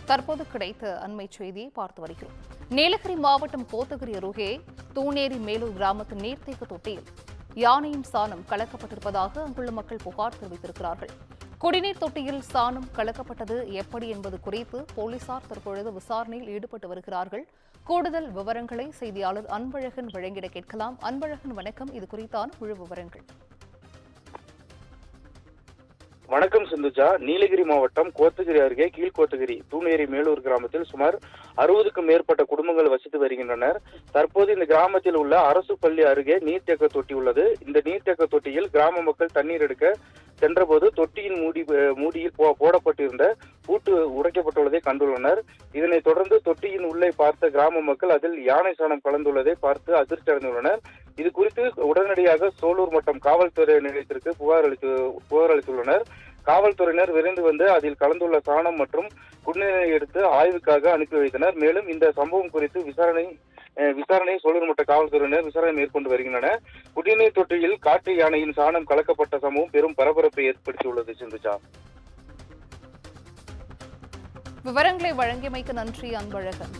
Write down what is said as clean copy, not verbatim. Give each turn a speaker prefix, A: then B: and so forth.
A: தற்போது கிடைத்த அண்மை செய்தியை பார்த்து வருகிறோம். நீலகிரி மாவட்டம் கோத்தகிரி அருகே தூணேரி மேலூர் கிராமத்து நீர்த்தேக்க தொட்டியில் யானையின் சாணம் கலக்கப்பட்டிருப்பதாக அங்குள்ள மக்கள் புகார் தெரிவித்திருக்கிறார்கள். குடிநீர் தொட்டியில் சாணம் கலக்கப்பட்டது எப்படி என்பது குறித்து போலீசார் தற்பொழுது விசாரணையில் ஈடுபட்டு வருகிறார்கள். கூடுதல் விவரங்களை செய்தியாளர் அன்பழகன் வழங்கிட கேட்கலாம். அன்பழகன், வணக்கம். இது குறித்தான முழு விவரங்கள்.
B: வணக்கம் சிந்துஜா. நீலகிரி மாவட்டம் கோத்தகிரி அருகே கீழ்கோத்தகிரி தூணேரி மேலூர் கிராமத்தில் சுமார் 60க்கும் மேற்பட்ட குடும்பங்கள் வசித்து வருகின்றனர். தற்போது இந்த கிராமத்தில் உள்ள அரசு பள்ளி அருகே நீர்த்தேக்க தொட்டி உள்ளது. இந்த நீர்த்தேக்க தொட்டியில் கிராம மக்கள் தண்ணீர் எடுக்க சென்றபோது தொட்டியின் மூடியில் போடப்பட்டிருந்த பூட்டு உடைக்கப்பட்டுள்ளதை கண்டுள்ளனர். இதனைத் தொடர்ந்து தொட்டியின் உள்ளே பார்த்த கிராம மக்கள் அதில் யானை சாணம் கலந்துள்ளதை பார்த்து அதிர்ச்சி அடைந்துள்ளனர். இது குறித்து உடனடியாக சோலூர் மட்டம் காவல்துறை நிலையத்திற்கு புகார் அளித்துள்ளனர். காவல்துறையினர் விரைந்து வந்து அதில் கலந்துள்ள சாணம் மற்றும் குடிநீரை எடுத்து ஆய்வுக்காக அனுப்பி வைத்தனர். மேலும் இந்த சம்பவம் குறித்து விசாரணை சோலூர் மட்ட காவல்துறையினர் விசாரணை மேற்கொண்டு வருகின்றனர். குடிநீர் தொட்டியில் காட்டு யானையின் சாணம் கலக்கப்பட்ட சம்பவம் பெரும் பரபரப்பை ஏற்படுத்தியுள்ளது. சிந்துஜா,
A: விவரங்களை வழங்கியமைக்கு நன்றி அன்பழகன்.